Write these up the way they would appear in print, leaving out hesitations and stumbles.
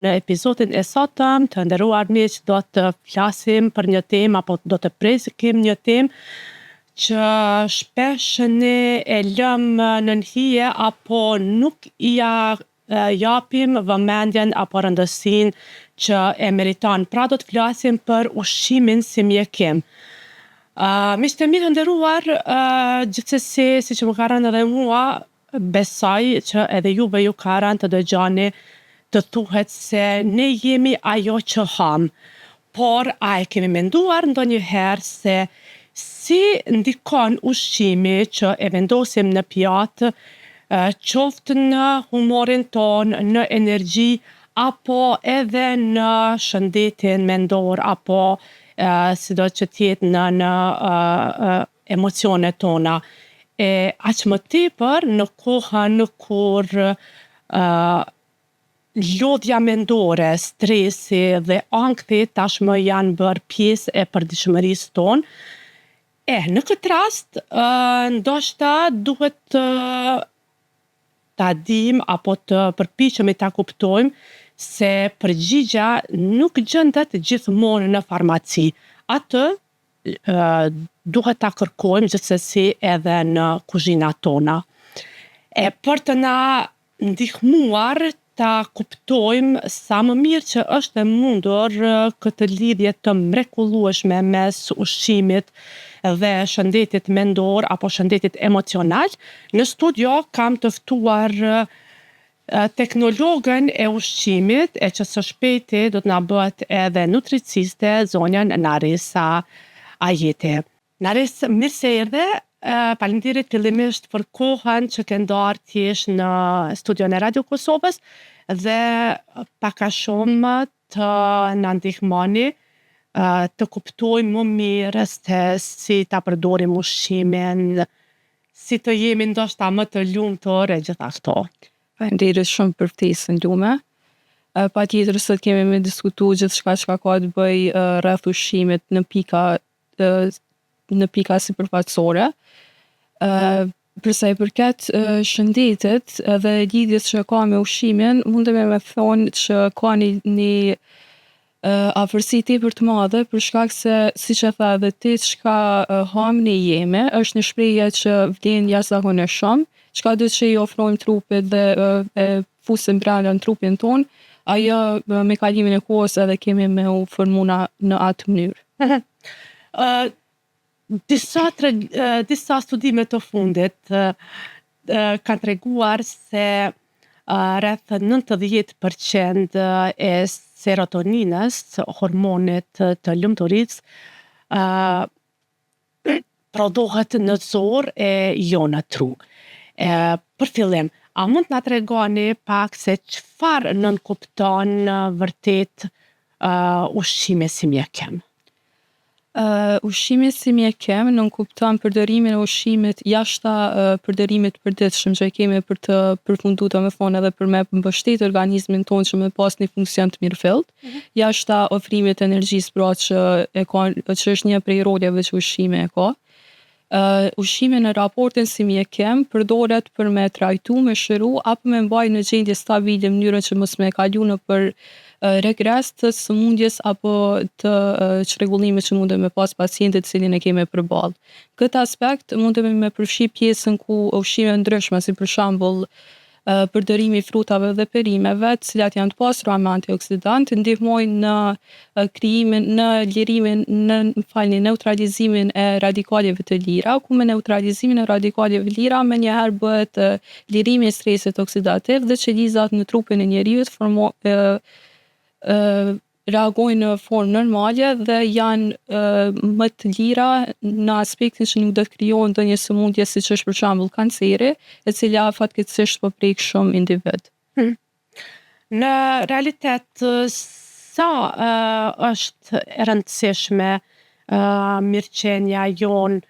Në episodin e sotëm të nderuar miq, do të flasim për një temë apo do të presim një temë që shpesh ne e lëm nën hije apo nuk japim vëmendjen apo rëndësinë që e meriton. Pra do të flasim për ushqimin si mjekim. Miqtë e mi të nderuar, gjithsesi, siç më ka rënë edhe mua, besoj që edhe juve ju ka rënë të dëgjoni të thuhet se ne jemi ajo që ham. Por, a e kemi menduar ndonjëherë se si ndikon ushqimi që e vendosim në pjatë, qoftë në humorin ton, në energji, apo edhe në shëndetin mendor, apo sido që tjetë në emocionet tona. Aq më tepër në kohën kur lodhja mendore, stresi dhe ankthi tashmë janë bërë pjesë e përditshmërisë tonë. Në këtë rast, ndoshta duhet ta dim apo të përpiqemi ta kuptojmë se përgjigja nuk gjendet gjithmonë në farmaci. Atë duhet ta kërkojmë gjithsesi edhe në kuzhinat tona. Për të na ndihmuar ta kuptojmë sa më mirë që është e mundur këtë lidhje të mrekullueshme mes ushqimit dhe shëndetit mendor apo shëndetit emocional, në studio kam të ftuar teknologën e ushqimit, që së shpejti do të na bëhet edhe nutriciste, zonjën Narisa Ajeti. Naris, mirë se erdhe. Faleminderit fillimisht për kohën që ke ndarë thjesht në studion e Radio Kosovës dhe pak a shumë të na ndihmoni të kuptojmë më mirë se si ta përdorim ushqimin, si të jemi ndoshta më të lumtur e gjitha këto. Faleminderit shumë për ftesën tume. Patjetër sot kemi me diskutu gjithçka çka ka të bëjë rreth ushqimit në pika sipërfaqësore. Përsa i përket shëndetit dhe lidhjes që ka me ushqimin, mundemi me thonë që ka një afërsi tepër të madhe për shkak se, siç e tha edhe ti, çka ham ne jemi, është një shprehje që vlen jashtëzakonisht shumë, çka do që i ofrojmë trupit dhe e fusim brenda në trupin ton, ajo me kalimin e kohës edhe kemi me u formu në atë mënyrë. Disa studime të fundit kanë treguar se rreth 90% e serotoninës, hormonit të lumturisë, prodhohet në zorë e jo në tru. Për fillim, a mund t'na tregoni pak se çfarë nënkupton vërtet ushqimi si mjekim? Ushqimi si mjekim nënkupton përdorimin e ushqimit jashta përdorimit përditshëm që kemi për të përfundu, domethënë edhe për me mbështet organizmin tonë që me pas një funksion të mirëfillt, jashta ofrimit të energjisë, pra që është një prej roleve që ushqimi e ka. Ushqimi në raportin si mjekim përdoret për me trajtu, me shëru, apo me mbaj në gjendje stabile në mënyrën që mos me kalu në për regres të sëmundjes apo të çrregullimit që mundem me pas pacientit cilin e kemi përballë. Këtë aspekt mundemi me përfshi pjesën ku ushqime ndryshme, si për shembull përdorimi i frutave dhe perimeve, të cilat janë të pasura me antioksidantë, ndihmojnë në krijimin, në lirimin, neutralizimin e radikaleve të lira, ku me neutralizimin e radikaleve lira menjëherë bëhet lirimi i stresit oksidativ dhe qelizat në trupin e njeriut reagojnë në formë normale dhe janë më të lira në aspektin që nuk do të krijohen ndonjë sëmundje siç është për shembull kanceri, e cila fatkeqësisht po prek shumë individ. Në realitet, sa është e rëndësishme mirëqenia jonë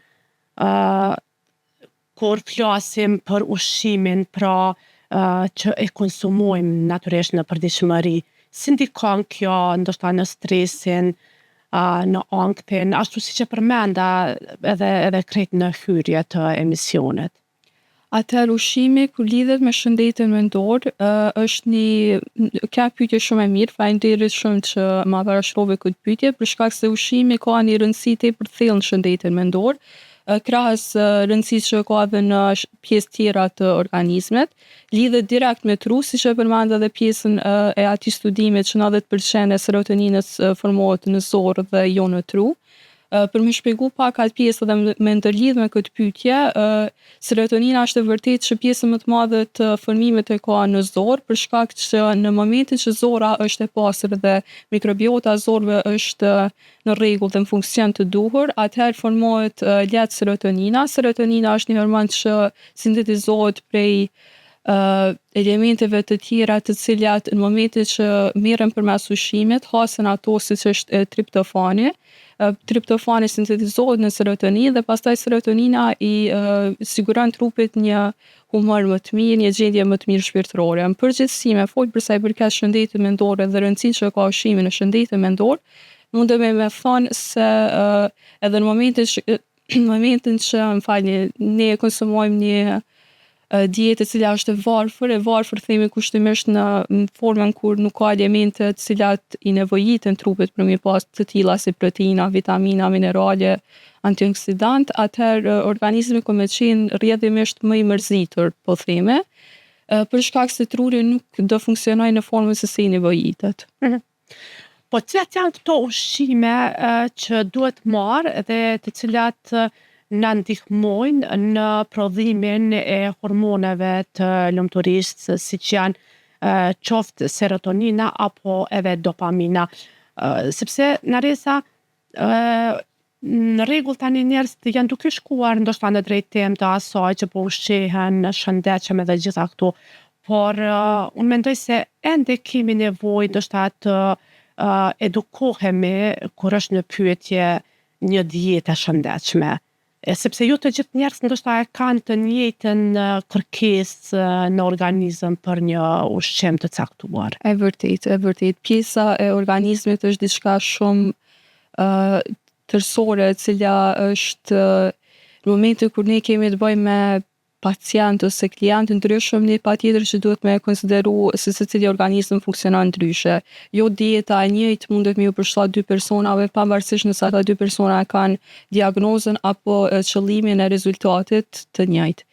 kur flasim për ushqimin, pra që e konsumojmë natyrisht në përditshmëri? Si ndikon kjo ndoshta në stresin, në ankthin, ashtu siç e përmenda edhe krejt në hyrje të emisionit? Atëherë ushqimi kur lidhet me shëndetin mendor, kjo pyetje shumë e mirë, faleminderit shumë që ma parashtrove këtë pyetje, për shkak se ushqimi ka një rëndësi tepër thellë në shëndetin mendor, krahas rëndësisë që ka edhe në pjesë tjera të organizmit, lidhet direkt me tru, siç e përmend edhe pjesën e atij studimit që 90% e serotoninës formohet në zorr dhe jo në tru. Për me shpjegu pak atë pjesë dhe me ndërlidh me këtë pyetje, serotonina është e vërtetë që pjesën më të madhe të formimit e ka në zorr, për shkak që në momentin që zorra është e pastër dhe mikrobiota e zorrëve është në rregull dhe në funksion të duhur, atëherë formohet lehtë serotonina. Serotonina është një hormon që sintetizohet prej elementeve të tjera të cilat në momentin që merren përmes ushqimit, hasen ato siç është triptofani. Triptofani sintetizohet në serotonin dhe pastaj serotonina i siguron trupit një humor më të mirë, një gjendje më të mirë shpirtërore. Në përgjithësi me fol për sa i përket shëndetit mendor dhe rëndësinë që ka ushqimi në shëndetin mendor, mundem me thonë se edhe në momentin që ne konsumojmë një dietë e cila është e varfër themi kushtimisht në formën kur nuk ka elemente të cilat i nevojiten trupit për mi pas të tilla si proteina, vitamina, minerale, antioksidant, atëherë organizmi ka me qenë rrjedhimisht më i mërzitur, po themi, për shkak se truri nuk do funksionojë në formën se si i nevojitet. Po cilat janë këto ushqime që duhet marrë dhe të cilat na ndihmojnë në prodhimin e hormoneve të lumturisë, siç janë qoftë serotonina apo edhe dopamina. Sepse naresa në rregull tani njerëzit janë duke shkuar ndoshta në drejtim të asaj që po ushqehen shëndetshëm edhe gjitha këto, por unë mendoj se ende kemi nevojë ndoshta të edukohemi kur është në pyetje një dietë e shëndetshme. Sepse jo të gjithë njerëzit ndoshta e kanë të njëjtën kërkesë në organizëm për një ushqim të caktuar. E vërtet. Pjesa e organizmit është diçka shumë tërësore, e cila është në momentin kur ne kemi të bëjmë me pacient ose klient ndryshëm, ne patjetër që duhet me konsideru se secili organizëm funksionon ndryshe. Jo dieta e njëjtë mundet me ju përshtat dy personave, pavarësisht nëse ata dy persona kanë diagnozën apo qëllimin e rezultatit të njëjtë.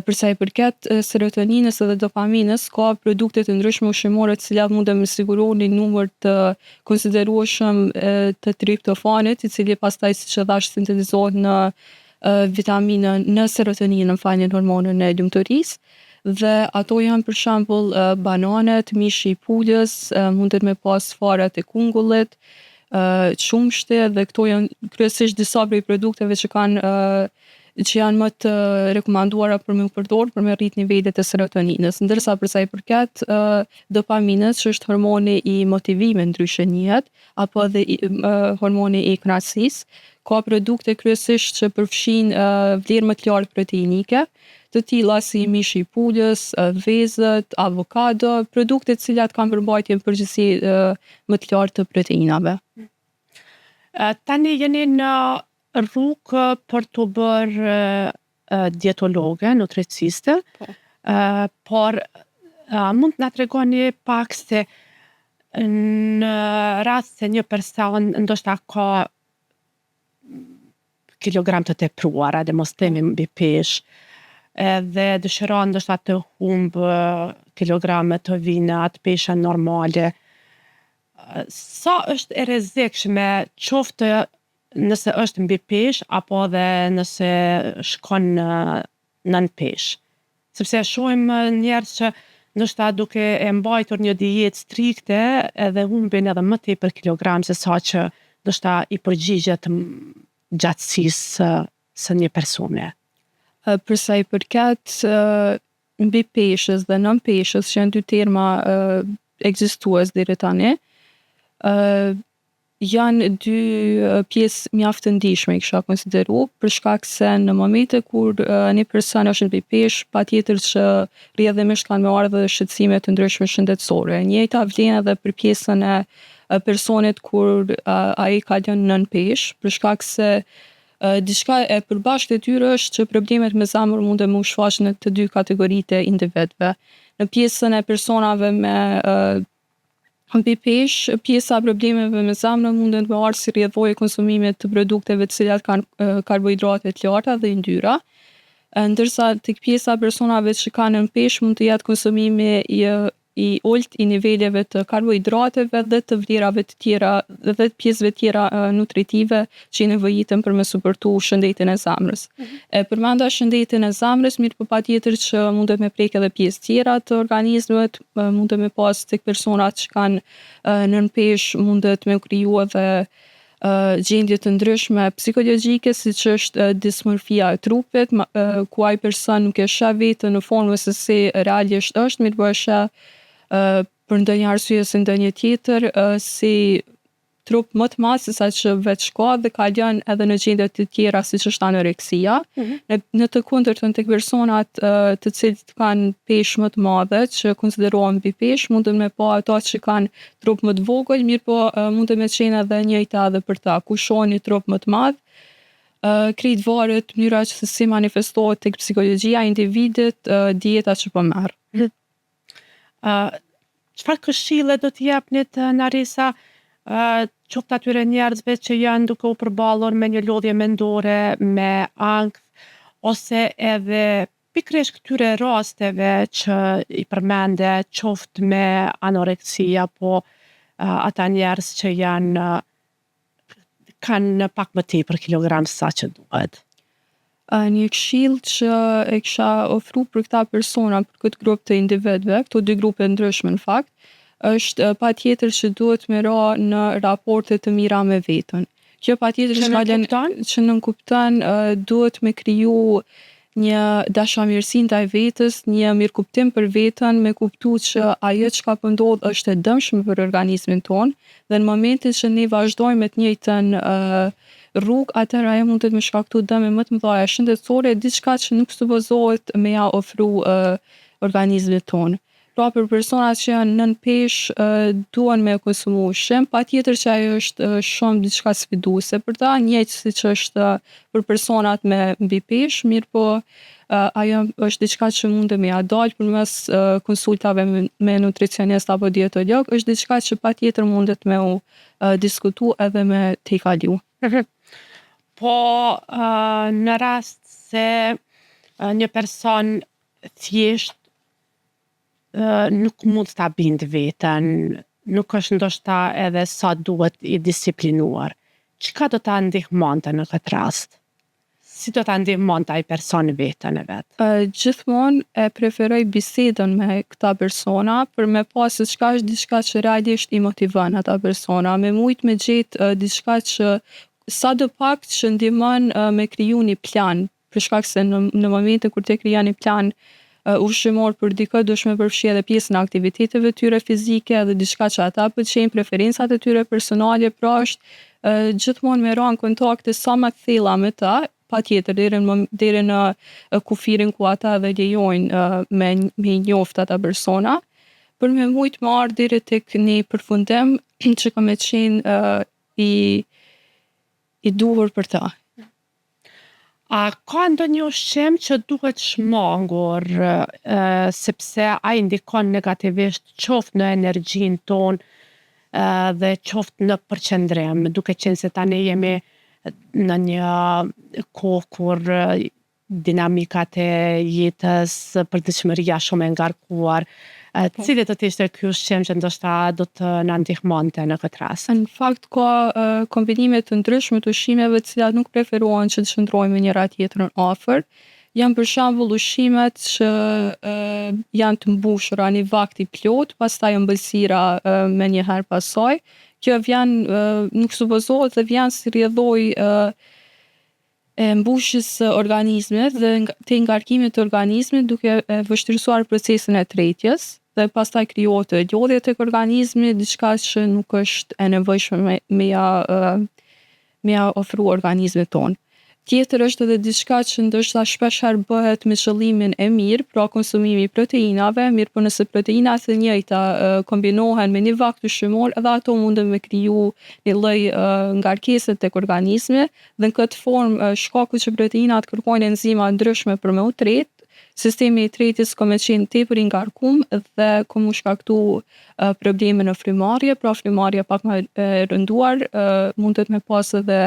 Për sa i përket serotoninës edhe dopaminës, ka produkte të ndryshme ushqimore të cilat mundem me siguru një numër të konsiderueshëm të triptofanit, i cili pastaj siç e thash sintetizohet në vitaminën në serotoninën, hormonën e lumturisë, dhe ato janë për shembull bananet, mishi i pulës, mundet me pas farat e kungullit, qumshti, dhe këto janë kryesisht disa prej produkteve që janë më të rekomanduara për me u përdorë për me rrit nivelet e serotoninës. Ndërsa për sa i përket dopaminës, që është hormoni i motivimit ndryshe njihet, apo edhe hormoni i kënaqësisë, ka produkte kryesisht që përfshijnë vlerë më të lartë proteinike, të tilla si mishi i pulës, vezët, avokado, produkte të cilat kanë përmbajtje në përgjithësi më të lartë të proteinave. Tani jeni në rrugë për të bërë dietologe, nutriciste, por mund na tregoni pak se në rast se një person ndoshta ka kilogram të tepruara, dhe mos themi mbi peshë, edhe dëshiron ndoshta të humbë kilograme të vina të peshën normale. Sa është e rrezikshme qoftë nëse është mbi peshë apo edhe nëse shkon nën peshë? Sepse shohim njerëz që ndoshta duke e mbajtur një dietë strikte edhe humbin edhe më tepër kilogram se sa që ndoshta i përgjigjet gjatësisë së një persone. Për sa i përket mbi peshës dhe nën peshës, që janë dy terma ekzistues deri tani, janë dy pjesë mjaft të ndihshme i kisha konsideru, për shkak se në momente kur një person është mbi peshë, patjetër që rrjedhimisht kanë me ardhur shqetësime të ndryshme shëndetësore. E njëjta vlen edhe për pjesën e personit kur ai ka lënë nën peshë, për shkak se Diçka e përbashkët e tyre është që problemet me zemër mund me u shfaq në të dy kategoritë e individëve. Në pjesën e personave me mbi peshë, pjesa e problemeve me zemrën mundet me ardhur si rrjedhoi e konsumimit të produkteve të cilat kanë karbohidrate të larta dhe ynyra, ndërsa tek pjesa e personave që kanë në peshë mund të jetë konsumimi i ulët i niveleve të karbohidrateve dhe të vlerave të tjera dhe të pjesëve tjera nutritive që i nevojiten për me suportu shëndetin e zemrës. E përmenda shëndetin e zemrës, mirë po patjetër që mundet me prek edhe pjesë tjera të organizmit, mundet me pas tek personat që kanë nën peshë, mundet me u kriju edhe gjendje të ndryshme psikologjike, siç është dismorfia e trupit, ku ai person nuk e sheh veten në formën se si realisht është, mirë po e sheh për ndonjë arsye ose ndonjë tjetër si trup më të madh se sa që veç ka dhe kalon edhe në gjendje të tjera siç është anoreksia. Në të kundërtën tek personat të cilët kanë peshë më të madhe, që konsiderohen mbi peshë, mundën me pa ata që kanë trup më të vogël, mirë po mundën me qenë edhe njëjta edhe për ta, ku shohin një trup më të madh. Krejt varet mënyra që se si manifestohet tek psikologjia e individit, dieta që po merr. Çfarë këshille do t'i japnit Narisa qoftë atyre njerëzve që janë duke u përballur me një lodhje mendore, me ankth, ose edhe pikërisht këtyre rasteve që i përmende, qoftë me anoreksi apo ata njerëz që kanë pak më tepër kilogram se sa që duhet? Një këshill që e kisha ofru për këta persona, për këtë grup të individëve, këto dy grupe ndryshme në fakt, është patjetër që duhet me ra në raporte të mira me veten. Kjo patjetër që nënkupton duhet me kriju një dashamirësi ndaj vetes, një mirëkuptim për veten, me kuptu që ajo çka po ndodh është e dëmshme për organizmin ton, dhe në momentin që ne vazhdojmë me të njëjtën rrugë, atëherë ajo mundet me shkaktu dëme më të mëdha shëndetësore, diçka që nuk supozohet me ja ofru organizmit ton. Pra për personat që janë nën peshë, duhen me konsumu ushqim, patjetër që ajo është shumë diçka sfiduese për ta, njëjtë siç është për personat me mbi peshë, mirë po ajo është diçka që mundet me ja dalë përmes konsultave me nutricionist apo dietolog, është diçka që patjetër mundet me u diskutu edhe me te kalu. Po në rast se një person thjesht nuk mund ta bindë veten, nuk është ndoshta edhe sa duhet i disiplinuar, çka do ta ndihmonte në këtë rast? Si do ta ndihmonte ai person veten e vet? Gjithmonë e preferoj bisedën me këta persona për me pas se çka është diçka që realisht i motivon ata persona, me mujt me gjetë diçka që sadopak që ndihmon me kriju një plan, për shkak se në momentin kur te krijon një plan ushqimor për dikë, duhesh me përfshi edhe pjesën e aktiviteteve tyre fizike dhe diçka që ata pëlqejnë, preferencat e tyre personale, pra është gjithmonë me ra në kontakte sa më të thella me ta, patjetër deri në kufirin ku ata edhe lejojnë me njoftë ata persona, për me mujt me ardhur deri tek një përfundim që ka me qenë i duhur për ta. A ka ndonjë ushqim që duhet shmangur sepse ai ndikon negativisht qoftë në energjinë tonë dhe qoftë në përqendrim, duke qenë se tani jemi në një kohë kur dinamikat e jetës, përditshmëria shumë e ngarkuar, cili do të ishte ky ushqim që ndoshta do të na ndihmonte në këtë rast? Në fakt ka kombinime të ndryshme të ushqimeve të cilat nuk preferohen që të shndrohen me njëra tjetrën afër. Janë për shembull ushqimet që janë të mbushura në vakt i plot, pastaj ëmbëlsira me një herë pas saj. Kjo vjen nuk supozohet dhe vjen si rrjedhojë e mbushjes së organizmit dhe te ngarkimit të organizmit duke vështirësuar procesin e tretjes dhe pastaj krijohet lodhje tek organizmi, diçka që nuk është e nevojshme me ja ofru organizmit ton. Tjetër është edhe diçka që ndoshta shpeshherë bëhet me qëllimin e mirë, pra konsumimi i proteinave, mirë po nëse proteinat e njëjta kombinohen me një vakt ushqimor, edhe ato mundën me kriju një lloj ngarkese tek organizmi, dhe në këtë formë shkaku që proteinat kërkojnë enzima ndryshme për me u tret, sistemi i tretjes ka me qenë tepër i ngarkum dhe ka mu shkaktu probleme në frymarrje, pra frymarrja pak më e rënduar, mundet me pas edhe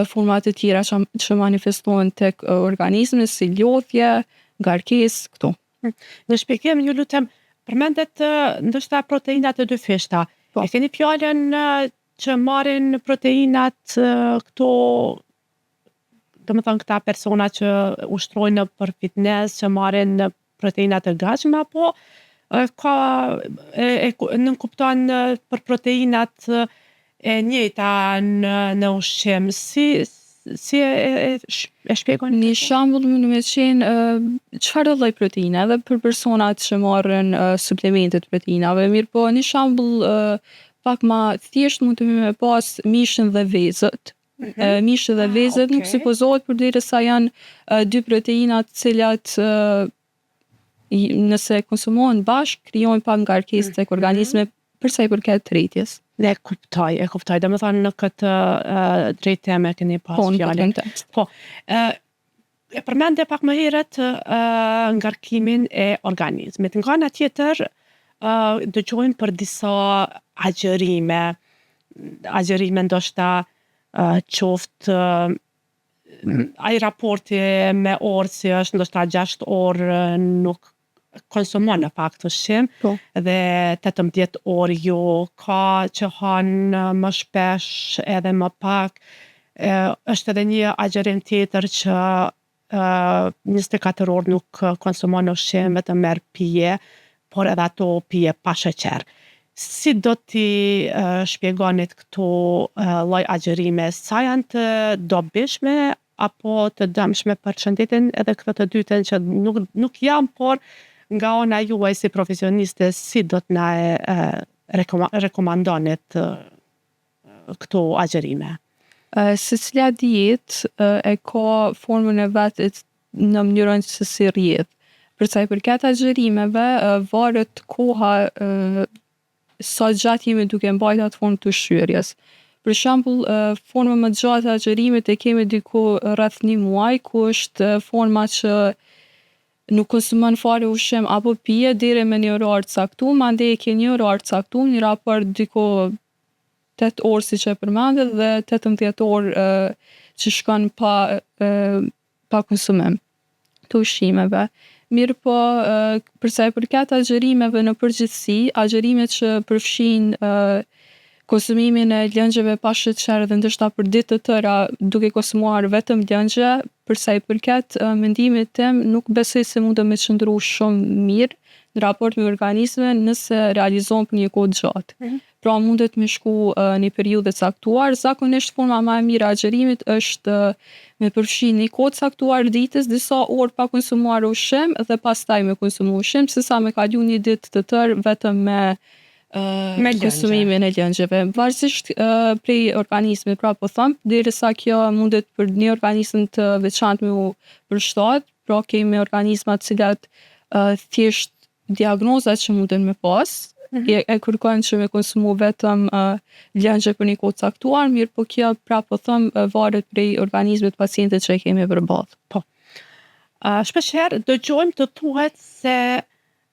forma të tjera që manifestohen tek organizmi, si lodhje, ngarkesë, këto. Në shpjegim, ju lutem, përmendet ndoshta proteinat e dy fishta. Po. E keni fjalën që marrin proteinat këto, domethënë këta persona që ushtrojnë për fitness, që marrin proteinat e gatshme, apo nënkupton për proteinat e njëjta në ushqim, si e shpjegoni? Një shembull mund me qenë çfarë lloj proteine, edhe për personat që marrin suplemente të proteinave, mirë po një shembull pak ma thjesht mund të me pas mishin dhe vezët. Mishi dhe vezët nuk supozohet përderisa janë dy proteinat cilat nëse konsumohen bashkë, krijojnë pak ngarkesë tek organizmi për sa i përket tretjes. E kuptoj. Domethënë në këtë drejtim e keni pas fjalën. Po. E përmendë pak më herët ngarkimin e organizmit. Nga ana tjetër dëgjojmë për disa agjërime ndoshta qoftë ai raporti me orë si është ndoshta 6 orë nuk konsumon në fakt ushqim, Po. dhe 18 orë jo, ka që hanë më shpesh edhe më pak. Është edhe një agjërim tjetër që 24 orë nuk konsumon ushqim, vetëm merr pije, por edhe ato pije pa sheqer. Si do t'i shpjegonit këto lloj agjërime, sa janë të dobishme apo të dëmshme për shëndetin, edhe këto të dytën që nuk janë, por nga ana juaj si profesioniste, si do t'na rekomandonit këto agjërime? Secila dietë e ka formën e vet në mënyrën se si rrjedh. Për sa i përket agjërimeve, varet koha sa gjatë jemi duke mbajtur atë formë të ushqyerjes. Për shembull, forma më gjatë e agjërimit e kemi diku rreth 1 muaj, ku është forma që nuk konsumon fare ushqim apo pije deri me një orar të caktuar, mandej e ke një orar të caktuar, një raport diku 8 orë siç e përmendet dhe 18 orë që shkon pa konsumim të ushqimeve. Mirë po, për sa i përket agjërimeve në përgjithësi, agjërimet që përfshijnë konsumimin e lëngjeve pa sheqer dhe ndoshta për ditë të tëra duke konsumuar vetëm lëngje, për sa i përket mendimit tim, nuk besoj se mundem me qëndru shumë mirë në raport me organizmin nëse realizohen për një kohë gjatë. Pra mundet me shku një periudhë të caktuar. Zakonisht forma më e mirë e agjërimit është me përfshi një kohë caktuar ditës, disa orë pa konsumuar ushqim dhe pastaj me konsumu ushqim, sesa me kalu një ditë të tërë vetëm me konsumimin e lëngjeve. Varësisht prej organizmit, pra po them, derisa kjo mundet për një organizëm të veçantë me u përshtat, pra kemi organizma të cilat thjesht diagnozat që mundin me pas, e kërkojnë që me konsumu vetëm lëngje për një kohë caktuar, mirë po kjo pra po them varet prej organizmit të pacientit që e kemi përballë. Po. Shpeshherë dëgjojmë të thuhet se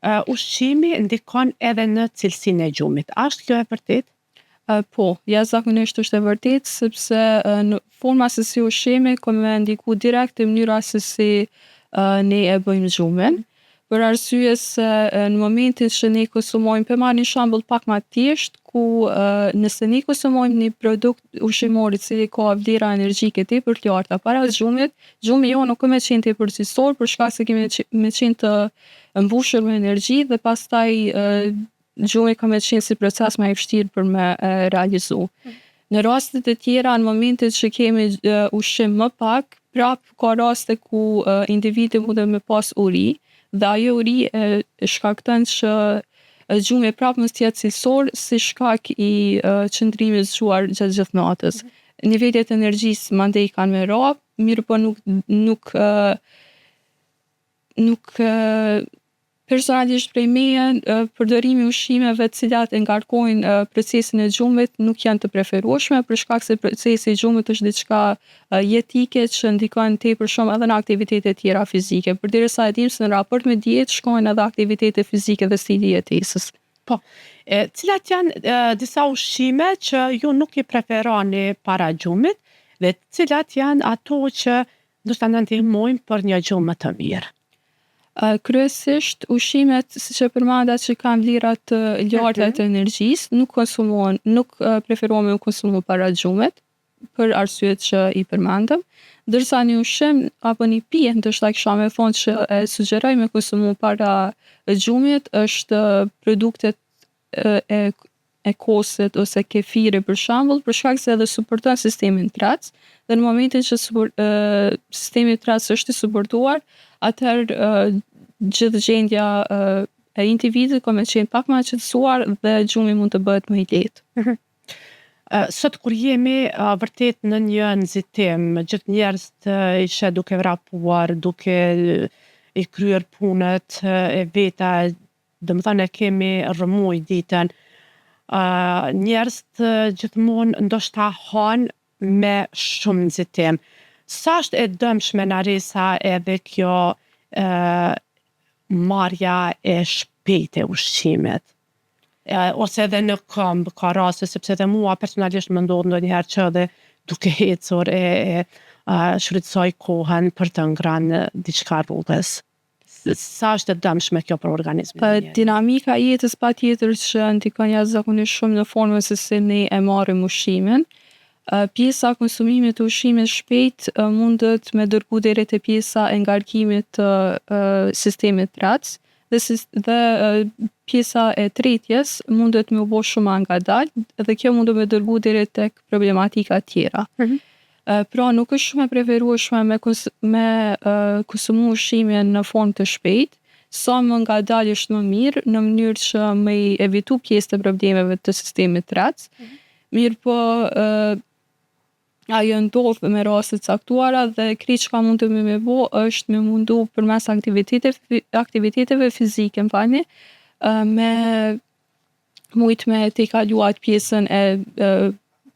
ushqimi ndikon edhe në cilësinë e gjumit. A është kjo e vërtetë? Po, zakonisht është e vërtetë, sepse në forma se si ushqimi ka me ndiku direkt në mënyra se si ne e bëjmë gjumin. Për arsye se në momentin që ne konsumojmë, për marrë një shembull pak më thjesht, ku nëse ne konsumojmë një produkt ushqimor i cili ka vlera energjike tepër të larta para gjumit, gjumi jo nuk ka me qenë tepër cilësor për shkak se kemi me qenë të mbushur me energji dhe pastaj gjumi ka me qenë si proces më i vështirë për me realizu. Në rastet e tjera, në momentin që kemi ushqim më pak, prap ka raste ku individi mundet me pas uri, dhe ajo uri e shkakton që gjumi prapë mos tjetë cilësor si shkak i qëndrimit zgjuar gjatë gjithë natës. Nivelet e energjisë mandej kanë me ra, mirë po nuk personalisht prej meje, përdorimi i ushqimeve të cilat e ngarkojnë procesin e gjumit nuk janë të preferueshme për shkak se procesi i gjumit është diçka jetike që ndikon tepër shumë edhe në aktivitete tjera fizike. Përderisa e dim se në raport me dietë shkojnë edhe aktivitete fizike dhe stili i jetesës. Po, cilat janë disa ushqime që ju nuk i preferoni para gjumit dhe cilat janë ato që ndoshta na ndihmojnë për një gjumë më të mirë? Kryesisht ushqimet, siç e përmenda, që kanë vlera të larta të energjisë, nuk preferohen me u konsumu para gjumit, për arsyet që i përmendëm, ndërsa një ushqim apo një pije, ndoshta kisha me thonë që e sugjeroj me konsumu para gjumit, është produktet e kosit ose kefiri për shembull, për shkak se edhe suporton sistemin trec, dhe në momentin që sistemi trec është i suportuar, atëherë gjithë gjendja e individit ka me qenë pak më e qetësuar dhe gjumi mund të bëhet më i lehtë. Sot kur jemi vërtet në një nxitim, gjithë njerëzit ishe duke vrapuar, duke i kryer punët e veta, domethënë e kemi rrëmuj ditën. Njerëzit gjithmonë ndoshta hanë me shumë nxitim. Sa është e dëmshme Narisa edhe kjo marrja e shpejtë e ushqimit? Ose edhe në këmbë ka raste, sepse edhe mua personalisht më ndodh ndonjëherë që edhe duke ecur shfrytësoj kohën për të ngrënë diçka rrugës. Sa është e dëmshme kjo për organizmin? Dinamika e jetës patjetër që ndikon jashtëzakonisht shumë në formën se si ne e marrim ushqimin. Pjesa e konsumimit të ushqimit shpejt mundet me dërgu deri te pjesa e ngarkimit të sistemit trec dhe pjesa e tretjes mundet me u bo shumë ngadalë dhe kjo mundet me dërgu deri tek problematika tjera. Pra nuk është shumë e preferueshme me konsumu ushqimin në formë të shpejtë, sa më ngadalë është më mirë, në mënyrë që me i evitu pjesë të problemeve të sistemit trec. Mirë po ajo ndodh me raste të caktuara dhe krejt çka mund të me bo është me mundu përmes aktiviteteve fizike, me mujt me te kaluat pjesën e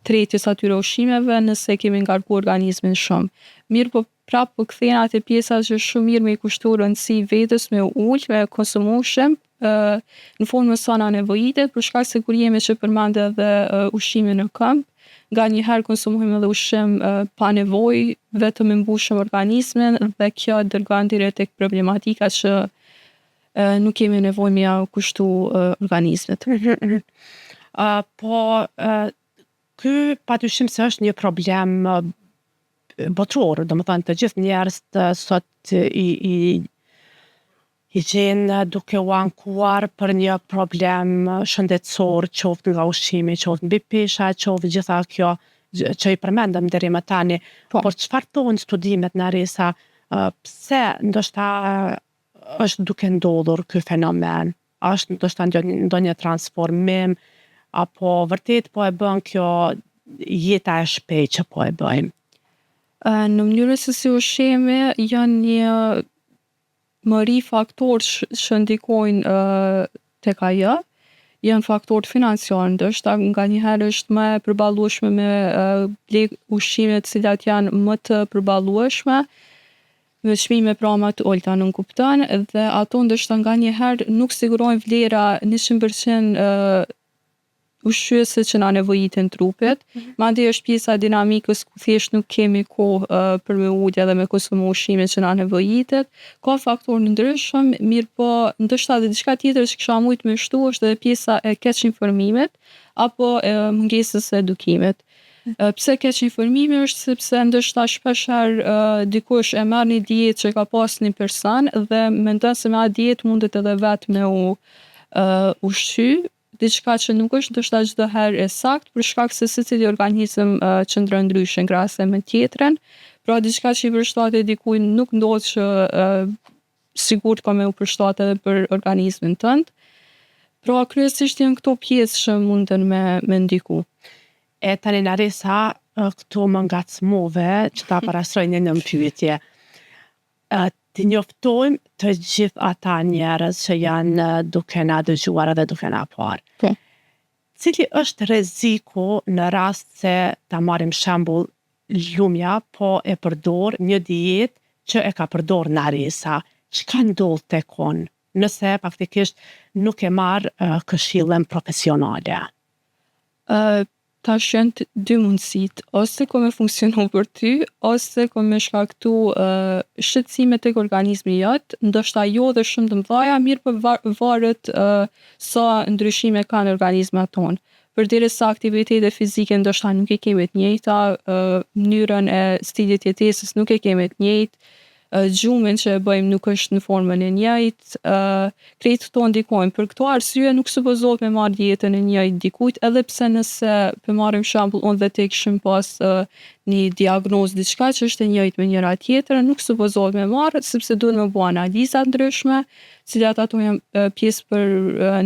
tretjes atyre ushqimeve nëse kemi ngarku organizmin shumë. Mirë po prapë po kthehen atë pjesa që është shumë mirë me i kushtu rëndësi vetes, me ujë, me konsumu ushqim në formë sa na nevojitet, për shkak se kur jemi që përmendë edhe ushqimin në këmbë, nganjëherë konsumojmë edhe ushqim pa nevojë, vetëm e mbushim organizmin dhe kjo dërgon direkt tek problematika që nuk kemi nevojë me ja kushtu organizmit. Po ky padyshim se është një problem botror, domethënë të gjithë njerëzit sot i gjenë duke u ankuar për një problem shëndetësor, qoftë nga ushqimi, qoftë mbi pesha, qoftë gjitha kjo që i përmendëm deri më tani. Por çfarë thonë studimet, Narisa, pse ndoshta është duke ndodhur ky fenomen? Është ndoshta ndonjë transformim apo vërtet po e bën kjo jeta e shpejtë që po e bëjmë? Në mënyrën se si ushqimi janë një mëri faktorë që ndikojnë tek ajo, janë faktorë financiar, ndoshta nganjëherë është më e përballueshme me ble ushqime të cilat janë më të përballueshme, me çmime pra më të ulta, nuk kupton, dhe ato ndoshta nganjëherë nuk sigurojnë vlera 100% ushqyese që na nevojitin trupit. Mandej është pjesa e dinamikës ku thjesht nuk kemi kohë për me ujë edhe me konsumu ushqime që na nevojitet. Ka faktorë ndryshëm, mirë po ndoshta edhe diçka tjetër që kisha mujt me shtu është edhe pjesa e keq informimit apo mungesës së edukimit. Pse keq informimi është sepse ndoshta shpeshherë dikush e merr një dietë që ka pas një person dhe mendon se me atë dietë mundet edhe vetë me u ushqy, diçka që nuk është ndoshta çdo herë e saktë për shkak se secili organizëm qëndron ndryshe krahas me tjetrën. Pra diçka që i përshtatet dikujt nuk ndodh që sigurt ka me u përshtatet edhe për organizmin tënd. Pra kryesisht janë këto pjesë që munden me ndiku. E tani Narisa, këtu më ngacmove që ta parastroj një pyetje. Të njoftojmë të gjithë ata njerëz që janë duke na dëgjuar edhe duke na parë. Po. Cili është rreziku në rast se ta marrim shembull lumja, po e përdor një dietë që e ka përdor Narisa. Çka ndodh tek unë nëse faktikisht nuk e marr këshillën profesionale? Tash janë dy mundësitë, ose ko me funksionu për ty, ose ko me shkaktu shqetësime tek organizmi jot, ndoshta jo dhe shumë të mëdhaja, mirë po varet sa ndryshime kanë organizmat tonë. Përderisa aktivitete fizike ndoshta nuk i kemi të njëjta, mënyrën e stilit jetesës nuk e kemi të njëjtë, gjumin që e bëjmë nuk është në formën e njëjtë, krejt këto ndikojnë. Për këto arsye nuk supozohet me marrë dietën e njëjtë dikujt, edhe pse nëse për marrim shembull unë dhe ti kishim pas një diagnozë diçka që është e njëjtë me njëra tjetrën, nuk supozohet me marrë, sepse duhet me bo analiza ndryshme, cilat ato janë pjesë për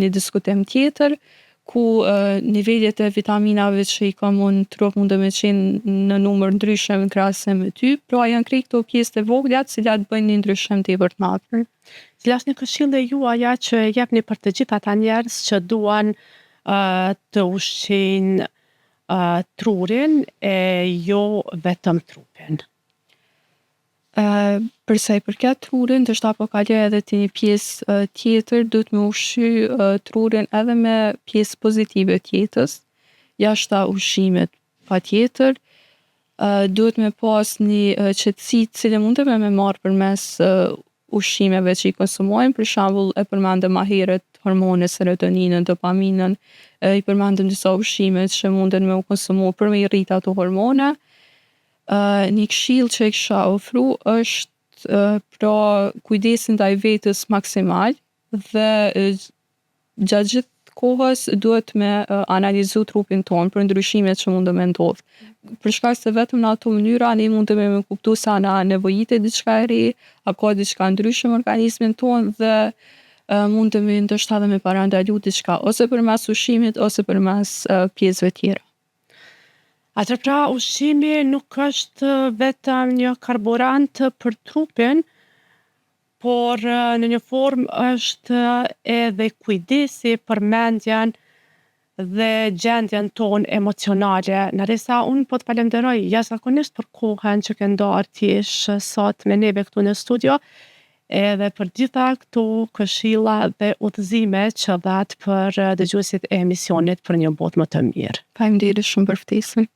një diskutim tjetër, ku nivelet e vitaminave që i kam unë trup mund me qenë në numër ndryshëm në krahasim me ty, pra janë krejt këto pjesë të vogla, cilat bëjnë një ndryshim tepër të madh. Cila është një këshillë e juaja që e jepni për të gjithë ata njerëz që duan të ushqejnë trurin e jo vetëm trupin? Për sa i përket trurin, ndoshta po kaloj edhe te një pjesë tjetër, duhet me ushqy trurin edhe me pjesë pozitive të jetës, jashta ushqimit patjetër. Duhet me pas një qetësi të cilën mundem me marrë përmes ushqimeve që i konsumojmë, për shembull e përmendëm ma herët hormonin serotoninën, dopaminën, i përmendëm disa ushqime që munden me u konsumu për me i rrit ato hormone. Një këshill që e kisha ofru është pra kujdesin ndaj vetës maksimal dhe gjatë gjithë kohës duhet me analizu trupin tonë për ndryshimet që mundën me ndodhë. Për shkak se vetëm në ato mënyra ne mundëm me kuptu sa na nevojitet diçka e re, a ka diçka ndryshe në organizmin tonë dhe mundëm ndoshta edhe me parandalu diçka ose përmes ushqimit ose përmes pjesëve tjera. Atëherë pra ushqimi nuk është vetëm një karburant për trupin, por në një formë është edhe kujdesi për mendjen dhe gjendjen tonë emocionale. Narisa, unë po të falenderoj jashtëzakonisht për kohën që ke ndarë t'jesh sot me neve këtu në studio, edhe për gjitha këto këshilla dhe udhëzime që dhat për dëgjuesit e emisionit për një botë më të mirë. Faleminderit shumë për ftesën.